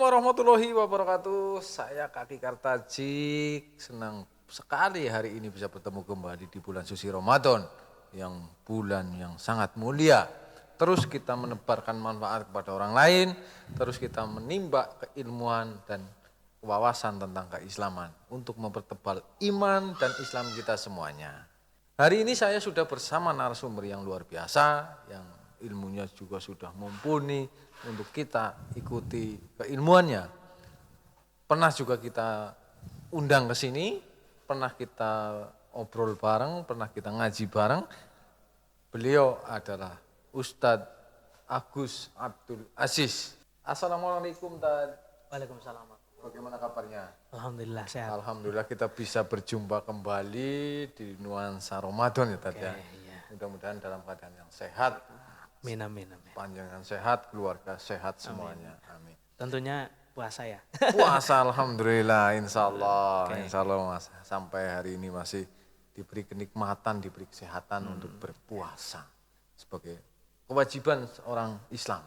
warahmatullahi wabarakatuh. Saya Kaki Kartajik. Senang sekali hari ini bisa bertemu kembali di bulan suci Ramadan. Yang bulan yang sangat mulia. Terus kita menebarkan manfaat kepada orang lain. Terus kita menimba keilmuan dan wawasan tentang keislaman. Untuk mempertebal iman dan Islam kita semuanya. Hari ini saya sudah bersama narasumber yang luar biasa. Yang ilmunya juga sudah mumpuni untuk kita ikuti keilmuannya. Pernah juga kita undang ke sini, pernah kita obrol bareng, pernah kita ngaji bareng. Beliau adalah Ustadz Agus Abdul Aziz. Assalamualaikum Tad. Waalaikumsalam. Bagaimana kabarnya? Alhamdulillah sehat. Alhamdulillah kita bisa berjumpa kembali di nuansa Ramadan ya Tad ya. Iya. Mudah-mudahan dalam keadaan yang sehat. Amin. Panjangan sehat, keluarga sehat semuanya. Amin. Tentunya puasa ya. Puasa alhamdulillah, insya Allah Mas, sampai hari ini masih diberi kenikmatan, diberi kesehatan untuk berpuasa sebagai kewajiban seorang Islam.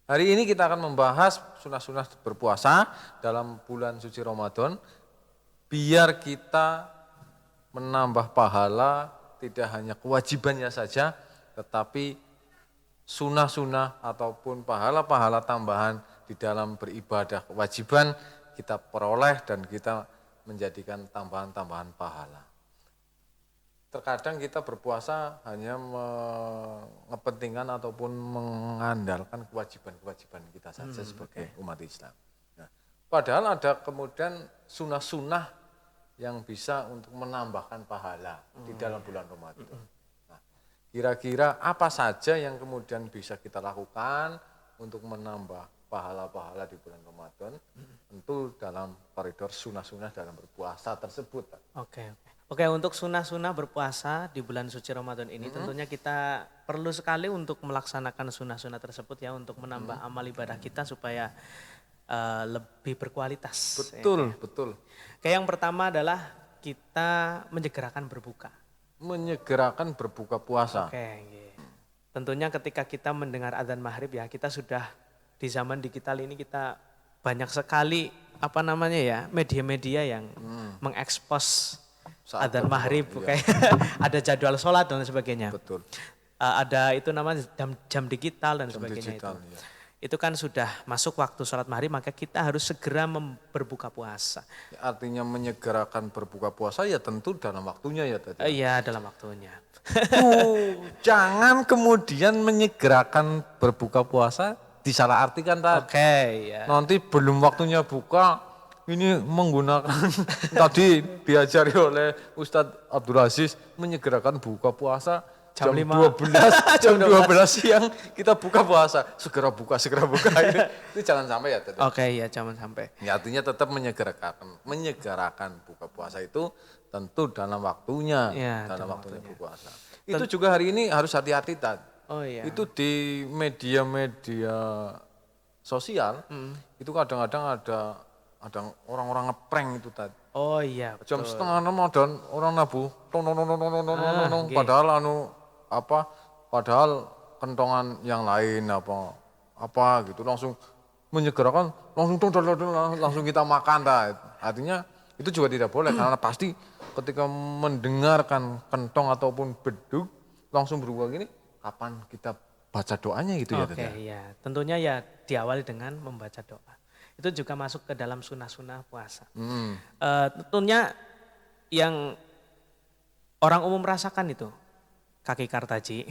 Hari ini kita akan membahas sunah-sunah berpuasa dalam bulan suci Ramadan, biar kita menambah pahala, tidak hanya kewajibannya saja, tetapi sunah-sunah ataupun pahala-pahala tambahan di dalam beribadah kewajiban kita peroleh dan kita menjadikan tambahan-tambahan pahala. Terkadang kita berpuasa hanya mengepentingkan ataupun mengandalkan kewajiban-kewajiban kita saja sebagai umat Islam. Nah, padahal ada kemudian sunah-sunah yang bisa untuk menambahkan pahala di dalam bulan Ramadan. Kira-kira apa saja yang kemudian bisa kita lakukan untuk menambah pahala-pahala di bulan Ramadan, tentu dalam koridor sunah-sunah dalam berpuasa tersebut. Oke, untuk sunah-sunah berpuasa di bulan suci Ramadan ini tentunya kita perlu sekali untuk melaksanakan sunah-sunah tersebut ya, untuk menambah amal ibadah kita supaya lebih berkualitas. Betul. Kayak yang pertama adalah kita menyegerakan berbuka. Menyegerakan berbuka puasa. Tentunya ketika kita mendengar adzan maghrib ya, kita sudah di zaman digital ini kita banyak sekali media-media yang mengekspos adzan maghrib, kayak ada jadwal sholat dan sebagainya. Betul. Ada itu namanya jam digital dan sebagainya digital, itu. Itu kan sudah masuk waktu sholat maghrib, maka kita harus segera berbuka puasa. Artinya menyegerakan berbuka puasa ya tentu dalam waktunya ya tadi. Iya, dalam waktunya. Jangan kemudian menyegerakan berbuka puasa disalahartikan tadi. Ya. Nanti belum waktunya buka, ini menggunakan tadi diajari oleh Ustadz Abdul Aziz menyegerakan buka puasa. Jam 12 jam 12 siang kita buka puasa, segera buka itu jangan sampai ya tadi. Jangan sampai. Ya, artinya tetap menyegerakan buka puasa itu tentu dalam waktunya, dalam waktunya berpuasa. Itu juga hari ini harus hati-hati Itu di media-media sosial itu kadang-kadang ada orang-orang ngeprank itu tadi. Betul. Jam setengah 6 ada orang nabuh, padahal kentongan yang lain apa gitu langsung menyegerakan langsung kita makan Artinya itu juga tidak boleh karena pasti ketika mendengarkan kentong ataupun beduk langsung berubah gini, kapan kita baca doanya gitu ya. Tentunya ya diawali dengan membaca doa. Itu juga masuk ke dalam sunah-sunah puasa. Tentunya yang orang umum merasakan itu, Kaki Kartaji.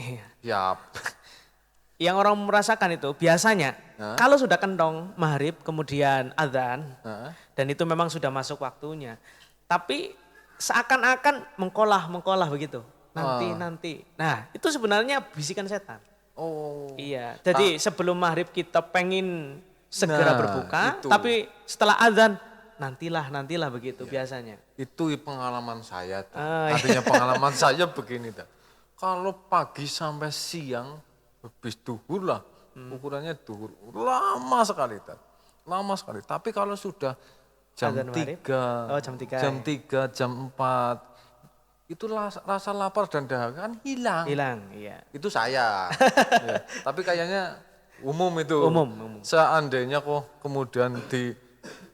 Yang orang merasakan itu biasanya kalau sudah kentong maghrib kemudian adzan dan itu memang sudah masuk waktunya. Tapi seakan-akan mengkolah begitu. Nanti. Nah, itu sebenarnya bisikan setan. Iya. Jadi sebelum maghrib kita pengen segera berbuka, tapi setelah adzan nantilah begitu biasanya. Itu pengalaman saya. Artinya pengalaman saya begini. Kalau pagi sampai siang, habis duhur lah, ukurannya duhur, lama sekali. Tapi kalau sudah jam 3, jam 4, itu rasa lapar dan dahaga kan hilang. Iya. Itu saya. Tapi kayaknya Umum itu. Umum. Seandainya kok kemudian di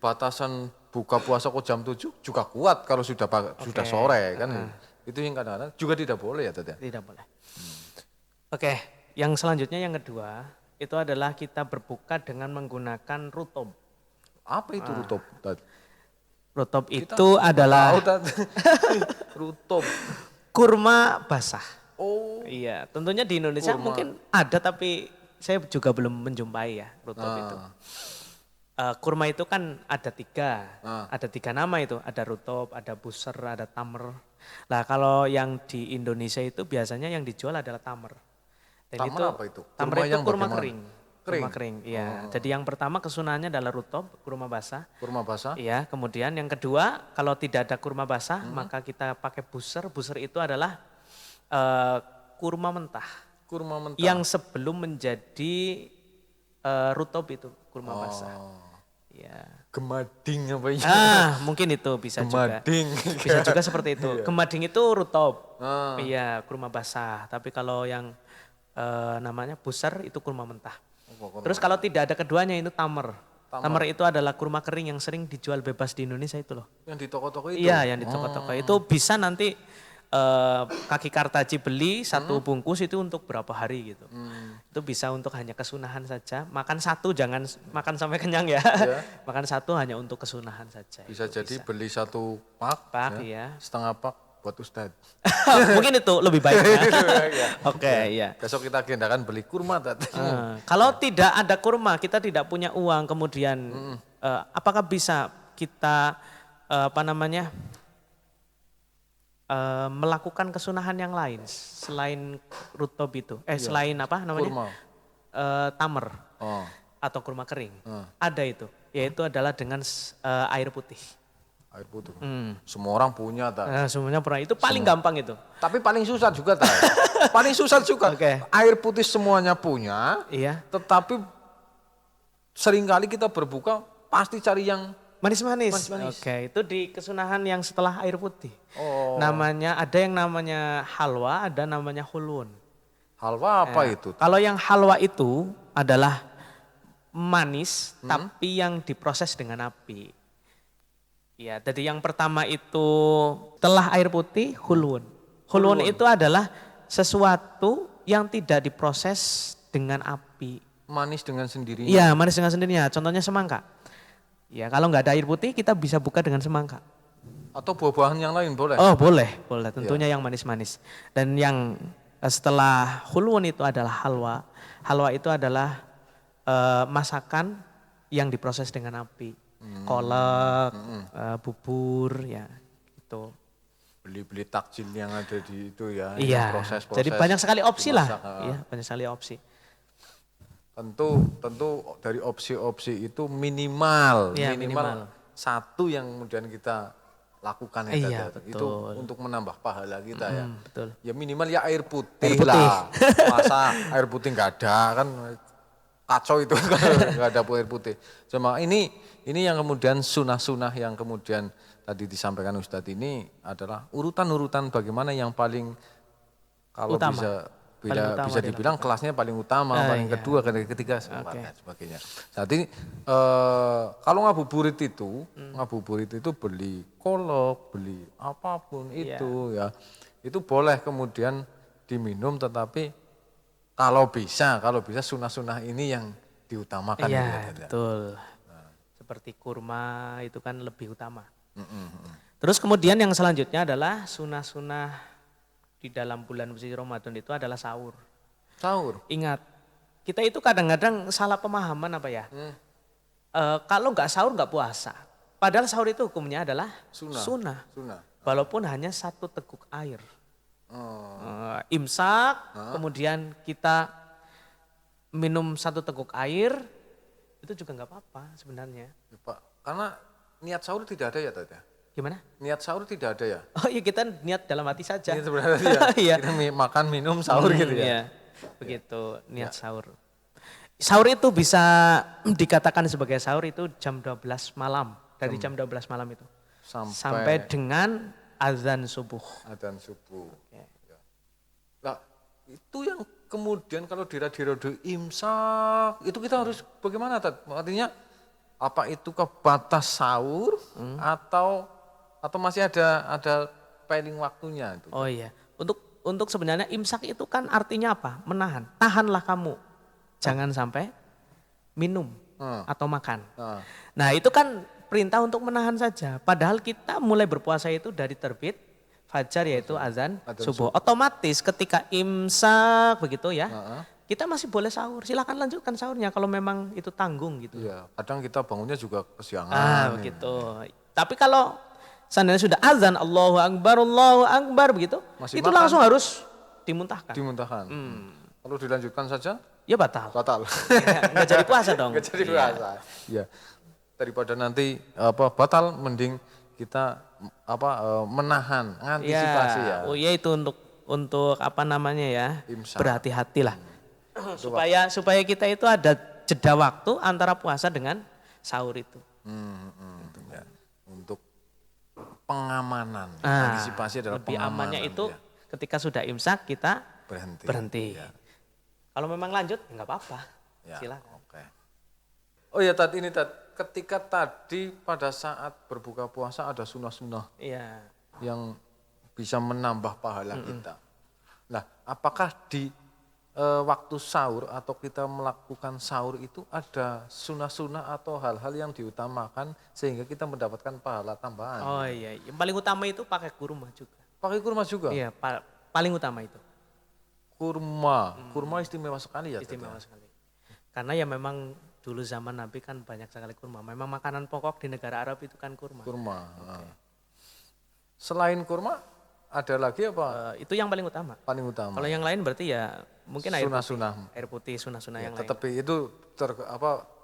batasan buka puasa kok jam 7 juga kuat kalau sudah sudah sore kan. Itu yang kadang-kadang juga tidak boleh ya Tat ya. Tidak boleh. Oke, yang selanjutnya yang kedua itu adalah kita berbuka dengan menggunakan rutub. Apa itu rutub? Tat? Rutub itu adalah Tahu, Tat. Rutub. kurma basah. Oh, Iya, tentunya di Indonesia Kurma. mungkin ada tapi saya juga belum menjumpai ya rutub itu. Kurma itu kan ada tiga nama itu, ada rutub, ada buser, ada tamer. Lah kalau yang di Indonesia itu biasanya yang dijual adalah tamer. Dan Tamer apa itu? Tamer Kurma itu yang kurma bagaimana? kering. Kurma kering, iya. Jadi yang pertama kesunahannya adalah rutub, kurma basah. kurma basah. Iya, kemudian yang kedua kalau tidak ada kurma basah maka kita pakai buser. Buser itu adalah kurma mentah Kurma mentah. yang sebelum menjadi rutub itu kurma basah. Ya. Gemading apa ya? Mungkin itu bisa juga. Gemading. Bisa juga seperti itu. Gemading itu rutub. Iya, kurma basah. Tapi kalau yang namanya buser itu kurma mentah. Terus kalau tidak ada keduanya itu tamer. Tamer itu adalah kurma kering yang sering dijual bebas di Indonesia itu loh. Yang di toko-toko itu? Iya, yang di toko-toko. Itu bisa nanti kaki kartaji beli satu bungkus itu untuk berapa hari gitu. Itu bisa untuk hanya kesunahan saja. Makan satu jangan makan sampai kenyang ya. Makan satu hanya untuk kesunahan saja. Bisa itu jadi beli satu pak, ya. setengah pak buat Ustadz. Mungkin itu lebih baik ya. Oke, ya. Besok kita agendakan beli kurma Tat. Kalau tidak ada kurma, kita tidak punya uang, kemudian apakah bisa kita melakukan kesunahan yang lain selain rutub itu? Selain apa namanya? Kurma. Tamer Oh. atau kurma kering. Ada itu, yaitu adalah dengan air putih. Air putih. Semua orang punya Tat. Semuanya pernah, itu paling gampang itu. Tapi paling susah juga Tat. Paling susah juga. Oke. Air putih semuanya punya. Iya. Tetapi seringkali kita berbuka pasti cari yang Manis-manis. Manis-manis. Oke, itu di kesunahan yang setelah air putih. Oh. Ada yang namanya halwa, ada namanya hulun. halwa apa itu? Kalau yang halwa itu adalah manis tapi yang diproses dengan api. Ya, jadi yang pertama itu setelah air putih hulun. Hulun itu adalah sesuatu yang tidak diproses dengan api. Manis dengan sendirinya. Iya, manis dengan sendirinya. Contohnya semangka. Ya, kalau nggak ada air putih kita bisa buka dengan semangka. Atau buah-buahan yang lain boleh? Oh boleh. Tentunya yang manis-manis. Dan yang setelah hulun itu adalah halwa. Halwa itu adalah masakan yang diproses dengan api. Kolak, bubur, ya itu. Beli-beli takjil yang ada di itu ya. Iya. Proses-proses Jadi banyak sekali opsi lah. dimasak, Iya, banyak sekali opsi. Tentu dari opsi-opsi itu minimal, Iya, minimal satu yang kemudian kita lakukan ya, Iya, Tat, ya. Itu untuk menambah pahala kita ya. Betul. Ya minimal ya air putih, Air putih. lah. Masa air putih nggak ada kan kacau itu kalau nggak ada air putih. Cuma ini yang kemudian sunah-sunah yang kemudian tadi disampaikan Ustadz ini adalah urutan-urutan bagaimana yang paling kalau Utama. bisa dibilang kelasnya paling utama, paling kedua, ketiga, dan sebagainya. Saat ini kalau ngabuburit itu beli kolok, beli apapun itu ya, itu boleh kemudian diminum, tetapi kalau bisa sunah-sunah ini yang diutamakan. Iya, betul. Seperti kurma itu kan lebih utama. Terus kemudian yang selanjutnya adalah sunah-sunah di dalam bulan suci Ramadan itu adalah sahur. Sahur. Ingat, kita itu kadang-kadang salah pemahaman apa ya? Kalau nggak sahur nggak puasa. Padahal sahur itu hukumnya adalah sunnah. Walaupun hanya 1 teguk air. Imsak, kemudian kita minum 1 teguk air, itu juga nggak apa-apa sebenarnya. Ya, Pak, karena niat sahur tidak ada ya Tata? Gimana? Niat sahur tidak ada ya? Oh iya, kita niat dalam hati saja. Ini sebenarnya ya. Iya. Kita makan minum sahur gitu ya. Iya, begitu niat sahur. Sahur itu bisa dikatakan sebagai sahur itu jam 12 malam. Dari jam 12 malam itu. Sampai dengan azan subuh. Adzan subuh. Ya. Nah, itu yang kemudian kalau di radio imsak itu kita harus bagaimana Tat? Artinya apa itu ke batas sahur atau masih ada pending waktunya itu? Oh iya, untuk sebenarnya imsak itu kan artinya apa? Menahan. Tahanlah kamu, jangan sampai minum atau makan. Nah itu kan perintah untuk menahan saja. Padahal kita mulai berpuasa itu dari terbit fajar yaitu azan subuh. Otomatis ketika imsak begitu ya, kita masih boleh sahur. Silakan lanjutkan sahurnya kalau memang itu tanggung gitu. Iya, kadang kita bangunnya juga kesiangan. Begitu. Tapi kalau seandainya sudah azan Allahu Akbar begitu, Masih itu makan. langsung harus dimuntahkan. Dimuntahkan. Kalau dilanjutkan saja Ya batal. batal. Nggak jadi puasa dong. Nggak jadi puasa. Iya. Daripada nanti batal mending kita menahan, mengantisipasi ya. Oh iya itu untuk apa namanya ya? Imsak. Berhati-hatilah. supaya kita itu ada jeda waktu antara puasa dengan sahur itu. Ya. Untuk pengamanan, antisipasi adalah lebih pengamanan. amannya itu ya. ketika sudah imsak kita Berhenti. berhenti. Kalau memang lanjut ya nggak apa-apa. Ya, Silakan. oke. Oh ya Tat, ketika tadi pada saat berbuka puasa ada sunah-sunah Iya. yang bisa menambah pahala kita. Nah, apakah di waktu sahur atau kita melakukan sahur itu ada sunah-sunah atau hal-hal yang diutamakan sehingga kita mendapatkan pahala tambahan? Oh iya, yang paling utama itu pakai kurma juga. Pakai kurma juga? Iya, paling utama itu. Kurma istimewa sekali ya? Istimewa sekali. Karena ya memang dulu zaman Nabi kan banyak sekali kurma. Memang makanan pokok di negara Arab itu kan kurma. Kurma. Selain kurma ada lagi apa? Itu yang paling utama. Paling utama. Kalau yang lain berarti ya mungkin Sunah-sunah. air putih sunah-sunah yang lain. Tetapi itu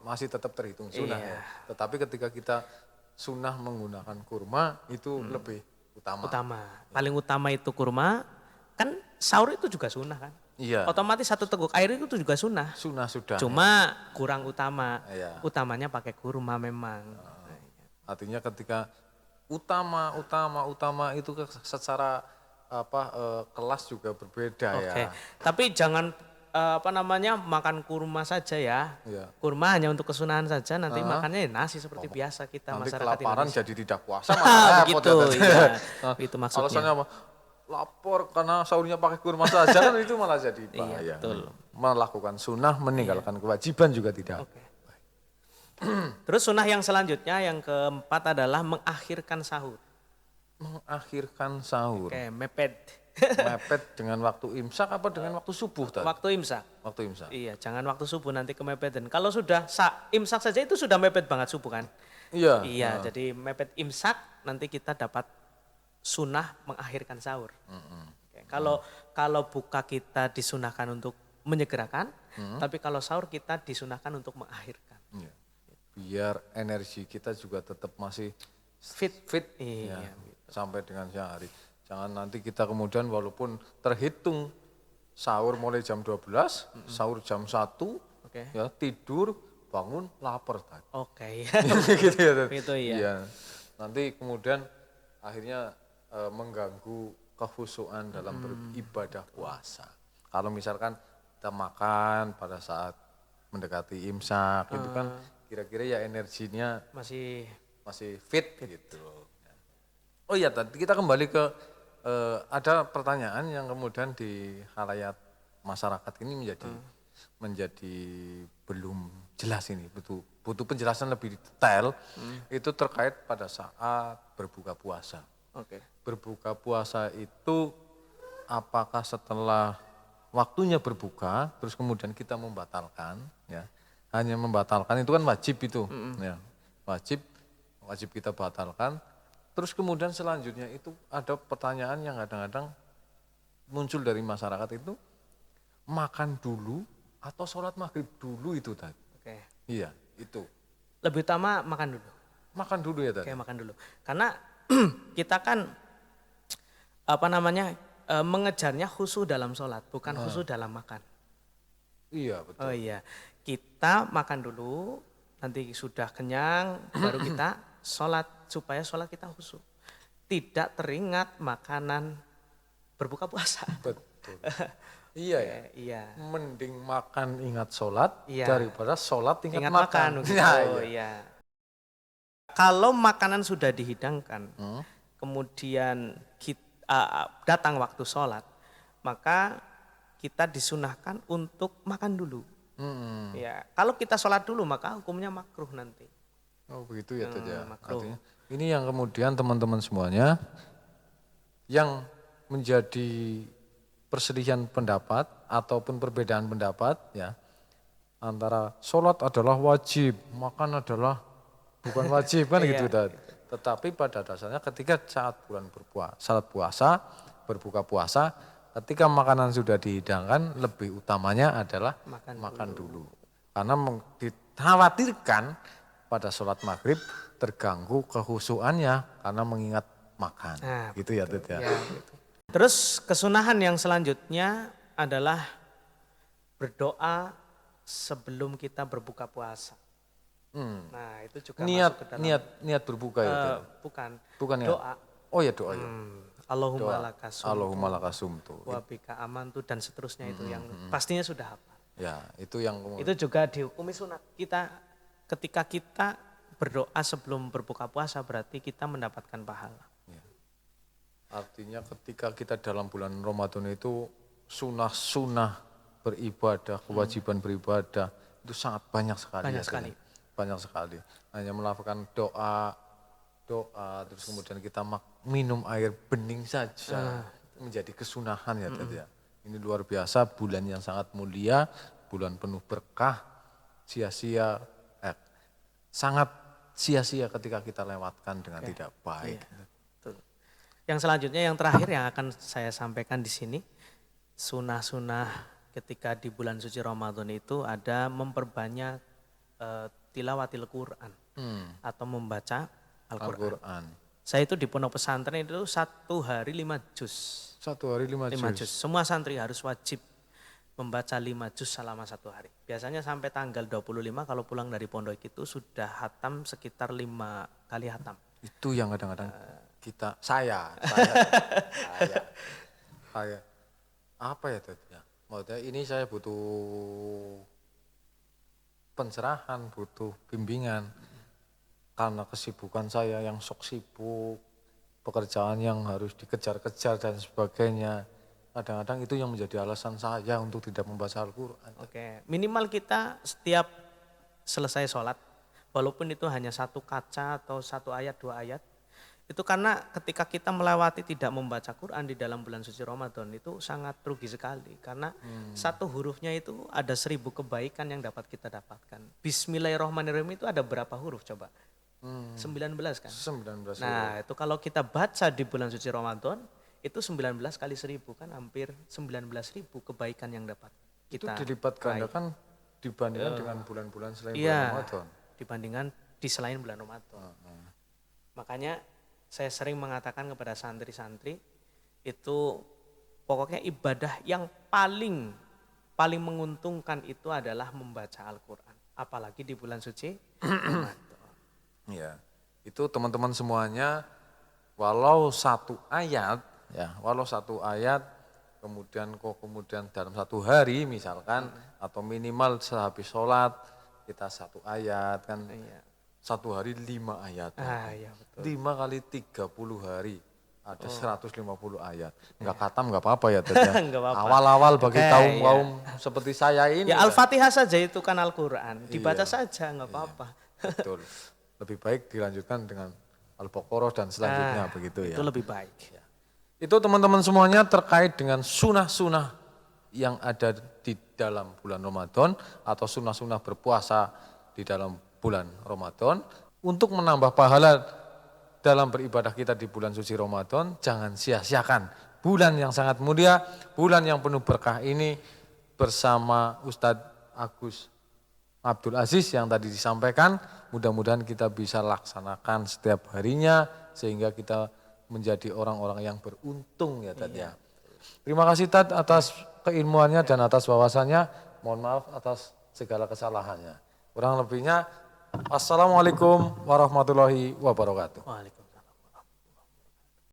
masih tetap terhitung sunnah ya. Tetapi ketika kita sunnah menggunakan kurma itu lebih utama. Paling utama itu kurma. Kan sahur itu juga sunnah kan. Iya. Otomatis 1 teguk air itu juga sunnah. Sunnah sudah. Cuma kurang utama. Iya. Utamanya pakai kurma memang. Artinya ketika utama itu secara kelas juga berbeda ya. Tapi jangan makan kurma saja ya. Iya. Kurma hanya untuk kesunahan saja, nanti makannya ya nasi seperti biasa kita Nanti masyarakat kelaparan Indonesia. jadi tidak puasa malah repot Begitu, ya. Itu maksudnya. Alasannya apa? Lapor karena sahurnya pakai kurma saja kan itu malah jadi bahaya. Iya, betul. Melakukan sunnah meninggalkan kewajiban juga tidak. Oke. Terus sunnah yang selanjutnya yang keempat adalah mengakhirkan sahur. Mengakhirkan sahur. Oke, mepet. Mepet dengan waktu imsak apa dengan waktu subuh tadi? Waktu imsak. Waktu imsak. Iya, jangan waktu subuh nanti kemepetan. Kalau sudah imsak saja itu sudah mepet banget subuh kan? Iya. Iya, jadi mepet imsak nanti kita dapat sunnah mengakhirkan sahur. Oke, kalau buka kita disunahkan untuk menyegerakan, tapi kalau sahur kita disunahkan untuk mengakhirkan. Iya. Biar energi kita juga tetap masih Fit. ya, Iya. sampai dengan siang hari. Jangan nanti kita kemudian walaupun terhitung sahur mulai jam 12, sahur jam 1, Oke. ya tidur, bangun, lapar tadi. Oke. gitu ya. Tat. Itu iya. Iya. Nanti kemudian akhirnya mengganggu kehusuan dalam beribadah puasa. Kalau misalkan kita makan pada saat mendekati imsak, itu kan kira-kira ya energinya masih fit gitu. Oh iya, tadi kita kembali ke ada pertanyaan yang kemudian di khalayak masyarakat ini menjadi belum jelas ini, butuh penjelasan lebih detail. Itu terkait pada saat berbuka puasa. Oke. Berbuka puasa itu apakah setelah waktunya berbuka terus kemudian kita membatalkan ya. Hanya membatalkan itu kan wajib itu ya. Wajib kita batalkan. Terus kemudian selanjutnya itu ada pertanyaan yang kadang-kadang muncul dari masyarakat itu makan dulu atau sholat maghrib dulu itu tadi. Oke. Iya, itu. Lebih utama makan dulu. Makan dulu ya tadi. Oke, makan dulu. Karena kita kan mengejarnya khusyuk dalam sholat, bukan khusyuk dalam makan. Iya, betul. Oh iya, kita makan dulu, nanti sudah kenyang, baru kita sholat, supaya sholat kita khusyuk. Tidak teringat makanan berbuka puasa. Betul. Iya ya. Iya. Mending makan ingat sholat Iya. daripada sholat ingat, Ingat makan. makan gitu. Ya, Oh, iya. iya. Kalau makanan sudah dihidangkan, Hmm. kemudian datang waktu sholat, maka kita disunahkan untuk makan dulu. Hmm. Ya, kalau kita sholat dulu maka hukumnya makruh nanti. Oh begitu ya Dad ya. makruh. Artinya, ini yang kemudian teman-teman semuanya yang menjadi perselisihan pendapat ataupun perbedaan pendapat ya antara sholat adalah wajib, makan adalah bukan wajib kan gitu Dad. Tetapi pada dasarnya ketika saat bulan berbuka puasa, ketika makanan sudah dihidangkan lebih utamanya adalah makan dulu. Karena dikhawatirkan pada sholat maghrib terganggu kehusuannya karena mengingat makan. Nah, gitu ya Dad ya. Ya, gitu. Terus kesunahan yang selanjutnya adalah berdoa sebelum kita berbuka puasa. Nah, itu juga masuk ke dalam Niat berbuka ya Dad. bukan ya? doa. Oh ya doa ya. Allahumma lakasum Allahumma lakasumtu. wa bika amantu dan seterusnya itu yang pastinya sudah hafal. Ya, itu yang kemudian. Itu juga dihukumi sunat. Ketika kita berdoa sebelum berbuka puasa berarti kita mendapatkan pahala. Ya. Artinya ketika kita dalam bulan Ramadan itu sunah-sunah beribadah, kewajiban beribadah itu sangat banyak sekali. Banyak sekali. Hanya melakukan doa terus kemudian kita minum air bening saja menjadi kesunahan ya Dad ya. Ini luar biasa, bulan yang sangat mulia, bulan penuh berkah, sangat sia-sia ketika kita lewatkan dengan tidak baik. Iya, betul. Yang selanjutnya yang terakhir yang akan saya sampaikan di sini, sunah-sunah ketika di bulan suci Ramadan itu ada memperbanyak tilawatil Quran atau membaca Al-Quran. Saya itu di pondok pesantren itu 1 hari 5 juz. 1 hari 5 juz. Semua santri harus wajib membaca 5 juz selama 1 hari. Biasanya sampai tanggal 25 kalau pulang dari pondok itu sudah hatam sekitar 5 kali hatam. Itu yang kadang-kadang saya apa ya Dad ya? Maksudnya ini saya butuh pencerahan, butuh bimbingan. Karena kesibukan saya yang sok sibuk, pekerjaan yang harus dikejar-kejar dan sebagainya. Kadang-kadang itu yang menjadi alasan saya untuk tidak membaca Al-Quran. Oke, minimal kita setiap selesai sholat, walaupun itu hanya 1 kaca atau 1 ayat, 2 ayat, itu karena ketika kita melewati tidak membaca Quran di dalam bulan suci Ramadan itu sangat rugi sekali. Karena 1 hurufnya itu ada 1000 kebaikan yang dapat kita dapatkan. Bismillahirrahmanirrahim itu ada berapa huruf coba? 19 kan? 19 Nah itu kalau kita baca di bulan suci Ramadan, itu 19 kali 1000 kan hampir 19.000 kebaikan yang dapat kita. Itu dilipat gandakan dibandingkan dengan bulan-bulan selain bulan Ramadan. Dibandingkan di selain bulan Ramadan. Makanya saya sering mengatakan kepada santri-santri itu pokoknya ibadah yang paling menguntungkan itu adalah membaca Al-Quran. Apalagi di bulan suci Ramadan. Ya, itu teman-teman semuanya walau 1 ayat kemudian dalam 1 hari misalkan atau minimal sehabis sholat kita 1 ayat kan 1 hari 5 ayat. Iya, betul. 5 kali 30 hari ada 150 ayat. Enggak khatam enggak apa-apa ya Dad ya. Awal-awal bagi kaum seperti saya ini. Ya Al-Fatihah saja itu kan Al-Quran, dibaca saja enggak apa-apa. Betul. Lebih baik dilanjutkan dengan Al-Baqarah dan selanjutnya begitu ya. Itu lebih baik. Ya. Itu teman-teman semuanya terkait dengan sunah-sunah yang ada di dalam bulan Ramadan atau sunah-sunah berpuasa di dalam bulan Ramadan. Untuk menambah pahala dalam beribadah kita di bulan suci Ramadan, jangan sia-siakan bulan yang sangat mulia, bulan yang penuh berkah ini bersama Ustadz Agus Abdul Aziz yang tadi disampaikan. Mudah-mudahan kita bisa laksanakan setiap harinya sehingga kita menjadi orang-orang yang beruntung ya Tad ya. Terima kasih Tad atas keilmuannya dan atas wawasannya. Mohon maaf atas segala kesalahannya. Kurang lebihnya, Assalamualaikum warahmatullahi wabarakatuh. Waalaikumsalam.